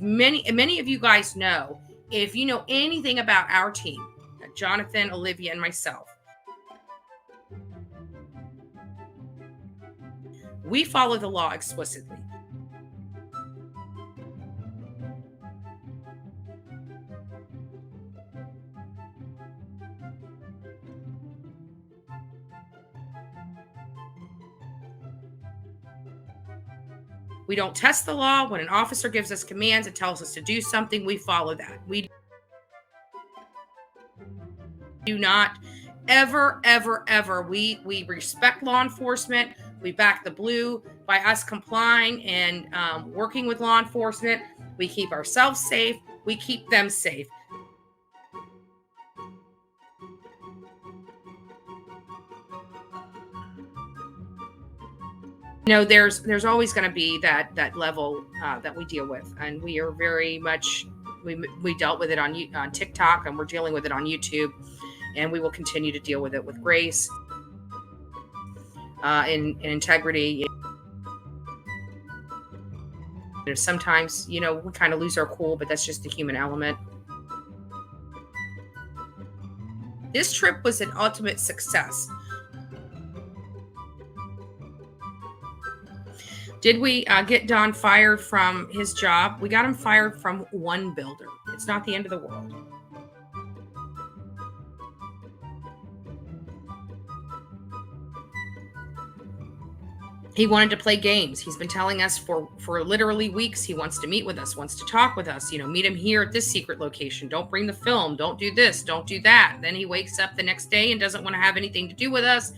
many of you guys know, if you know anything about our team, Jonathan, Olivia, and myself, we follow the law explicitly. We don't test the law. When an officer gives us commands and tells us to do something, we follow that. We do not ever. We respect law enforcement. We back the blue by us complying and working with law enforcement. We keep ourselves safe. We keep them safe. There's always going to be that level that we deal with, and we are very much we dealt with it on TikTok, and we're dealing with it on YouTube, and we will continue to deal with it with grace and integrity. Sometimes we kind of lose our cool, but that's just the human element. This trip was an ultimate success. Did we get Don fired from his job? We got him fired from one builder. It's not the end of the world. He wanted to play games. He's been telling us for literally weeks he wants to meet with us, wants to talk with us, meet him here at this secret location. Don't bring the film. Don't do this. Don't do that. Then he wakes up the next day and doesn't want to have anything to do with us.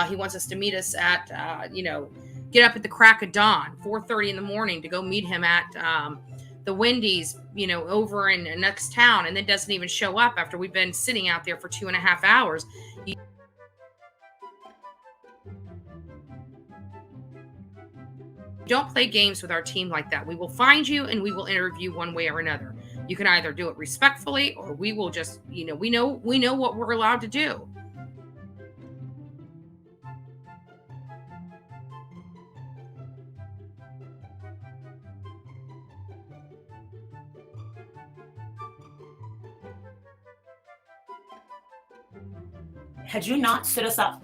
He wants us to meet us at, get up at the crack of dawn, 4:30 in the morning, to go meet him at the Wendy's, over in the next town, and then doesn't even show up after we've been sitting out there for 2.5 hours. Don't play games with our team like that. We will find you and we will interview one way or another. You can either do it respectfully, or we will just, we know what we're allowed to do. Had you not stood us up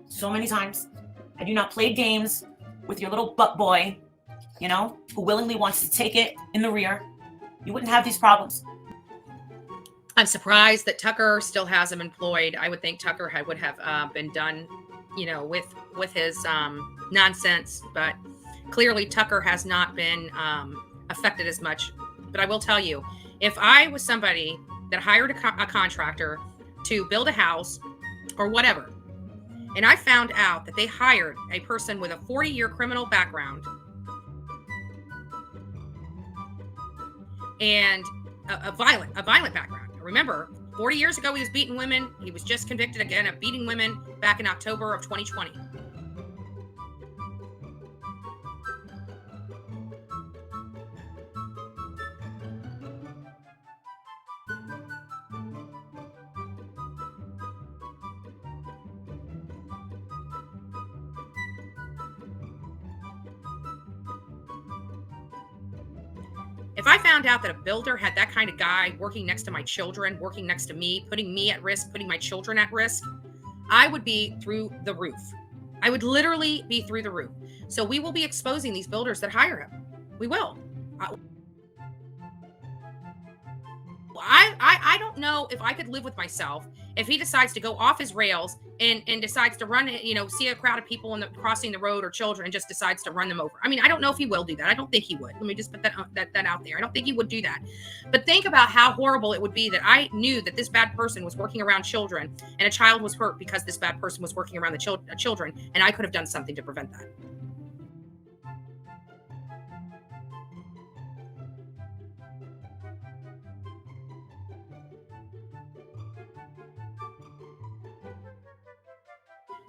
so many times, had you not played games with your little butt boy, who willingly wants to take it in the rear, you wouldn't have these problems. I'm surprised that Tucker still has him employed. I would think Tucker would have been done, with his nonsense. But clearly Tucker has not been affected as much. But I will tell you, if I was somebody that hired a contractor to build a house or whatever, and I found out that they hired a person with a 40-year criminal background and a violent background. Remember, 40 years ago, he was beating women. He was just convicted again of beating women back in October of 2020. If I found out that a builder had that kind of guy working next to my children, working next to me, putting me at risk, putting my children at risk, I would be through the roof. I would literally be through the roof. So we will be exposing these builders that hire him. We will. I don't know if I could live with myself if he decides to go off his rails and decides to run, see a crowd of people crossing the road or children and just decides to run them over. I mean, I don't know if he will do that. I don't think he would. Let me just put that out there. I don't think he would do that. But think about how horrible it would be that I knew that this bad person was working around children and a child was hurt because this bad person was working around the children, and I could have done something to prevent that.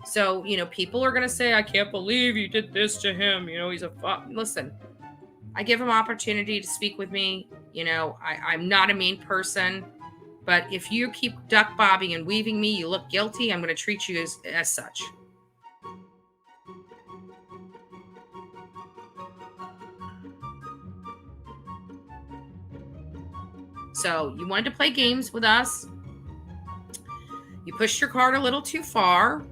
So, people are going to say, I can't believe you did this to him. He's a fuck. Listen, I give him opportunity to speak with me. I'm not a mean person, but if you keep duck bobbing and weaving me, you look guilty. I'm going to treat you as such. So you wanted to play games with us. You pushed your cart a little too far,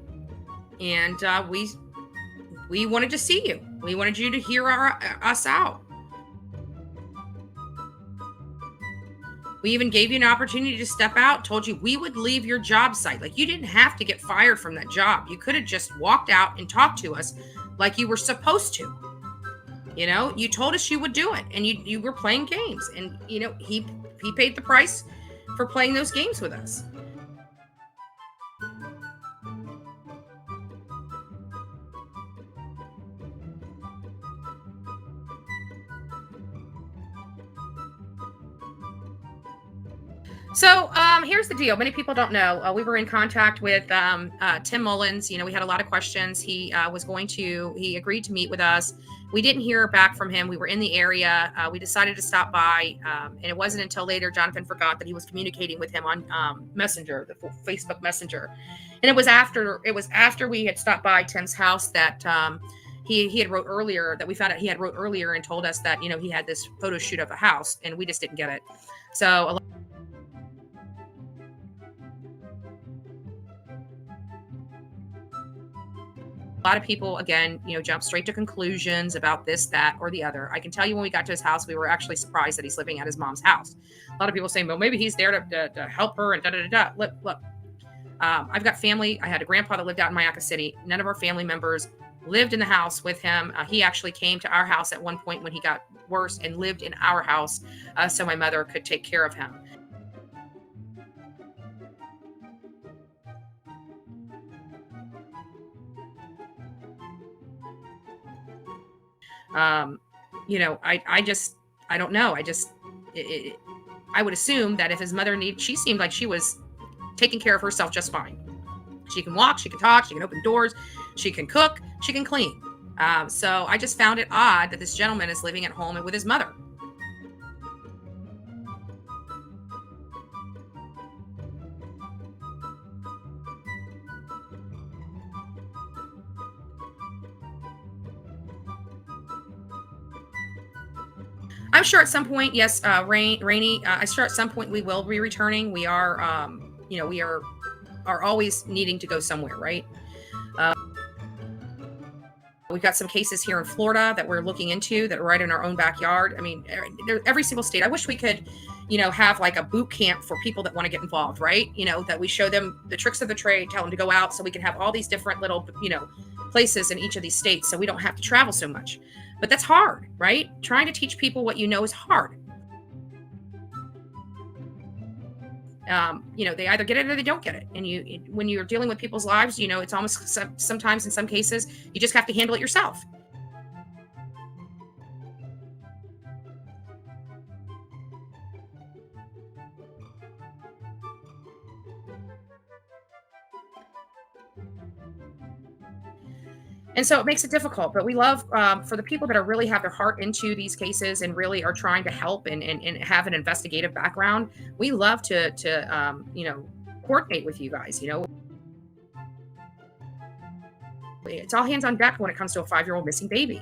and we wanted to see you. We wanted you to hear us out. We even gave you an opportunity to step out, told you we would leave your job site. Like, you didn't have to get fired from that job. You could have just walked out and talked to us like you were supposed to. You know, you told us you would do it, and you were playing games, and you know, he paid the price for playing those games with us. So here's the deal. Many people don't know. We were in contact with Tim Mullins. You know, we had a lot of questions. He agreed to meet with us. We didn't hear back from him. We were in the area. We decided to stop by. And it wasn't until later Jonathan forgot that he was communicating with him on Messenger, the Facebook Messenger. And it was after we had stopped by Tim's house that he had wrote earlier, that we found out he had wrote earlier and told us that, you know, he had this photo shoot of a house, and we just didn't get it. So a lot of people, again, you know, jump straight to conclusions about this, that, or the other. I can tell you, when we got to his house, we were actually surprised that he's living at his mom's house. A lot of people saying, well, maybe he's there to help her and da-da-da-da. Look, I've got family. I had a grandpa that lived out in Mayaca City. None of our family members lived in the house with him. He actually came to our house at one point when he got worse and lived in our house so my mother could take care of him. You know, I don't know. I would assume that if his mother she seemed like she was taking care of herself just fine. She can walk, she can talk, she can open doors, she can cook, she can clean. So I just found it odd that this gentleman is living at home with his mother. I'm sure at some point, yes, Rainy, I'm sure at some point we will be returning. We are, you know, we are always needing to go somewhere, right? We've got some cases here in Florida that we're looking into that are right in our own backyard. I mean, every single state. I wish we could, you know, have like a boot camp for people that want to get involved, right? You know, that we show them the tricks of the trade, tell them to go out, so we can have all these different little, you know, places in each of these states, so we don't have to travel so much. But that's hard, right? Trying to teach people what you know is hard. You know, they either get it or they don't get it. And when you're dealing with people's lives, you know, it's almost sometimes in some cases, you just have to handle it yourself. And so it makes it difficult, but we love, for the people that are really have their heart into these cases and really are trying to help and have an investigative background. We love to you know, coordinate with you guys. You know, it's all hands on deck when it comes to a 5-year-old missing baby.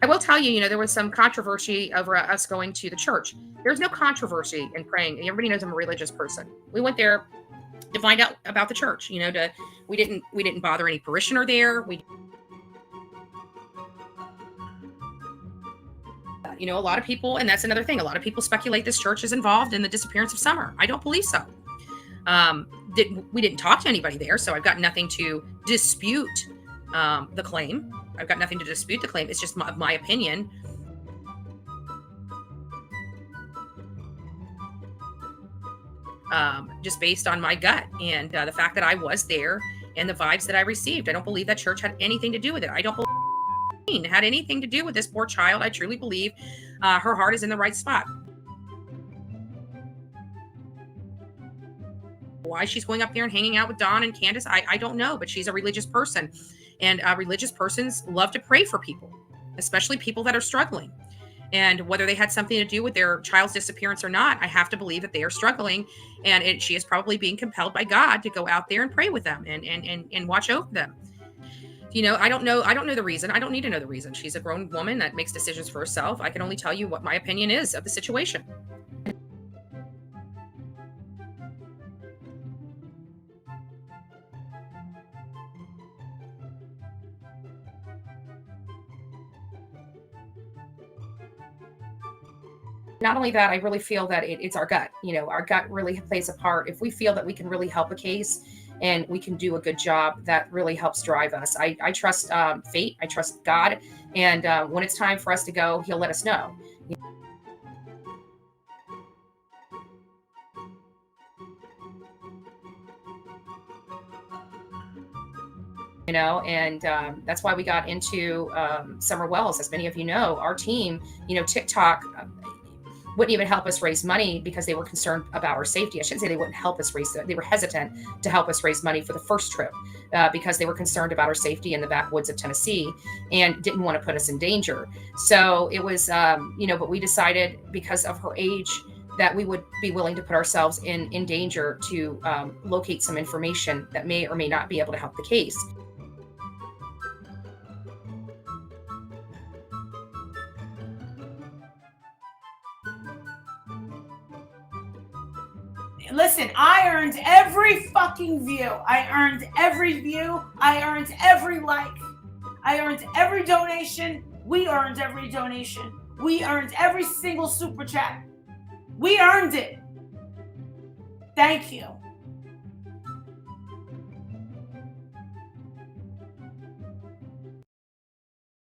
I will tell you, you know, there was some controversy over us going to the church. There's no controversy in praying. Everybody knows I'm a religious person. We went there to find out about the church. You know, we didn't bother any parishioner there. You know, a lot of people, and that's another thing. A lot of people speculate this church is involved in the disappearance of Summer. I don't believe so. We didn't talk to anybody there, so I've got nothing to dispute the claim. I've got nothing to dispute the claim. It's just my opinion. Just based on my gut and the fact that I was there and the vibes that I received. I don't believe that church had anything to do with it. I don't believe it had anything to do with this poor child. I truly believe her heart is in the right spot. Why she's going up there and hanging out with Dawn and Candace, I don't know, but she's a religious person. And religious persons love to pray for people, especially people that are struggling. And whether they had something to do with their child's disappearance or not, I have to believe that they are struggling, and she is probably being compelled by God to go out there and pray with them and watch over them. I don't know the reason. I don't need to know the reason. She's a grown woman that makes decisions for herself. I can only tell you what my opinion is of the situation. Not only that, I really feel that it's our gut. Our gut really plays a part. If we feel that we can really help a case and we can do a good job, that really helps drive us. I trust fate. I trust God. And when it's time for us to go, He'll let us know. And that's why we got into Summer Wells. As many of you know, our team, TikTok wouldn't even help us raise money because they were concerned about our safety. I shouldn't say they wouldn't help us raise, they were hesitant to help us raise money for the first trip because they were concerned about our safety in the backwoods of Tennessee and didn't want to put us in danger. So it was, but we decided because of her age that we would be willing to put ourselves in danger to locate some information that may or may not be able to help the case. Listen, I earned every fucking view. I earned every view. I earned every like. I earned every donation. We earned every donation. We earned every single super chat. We earned it. Thank you.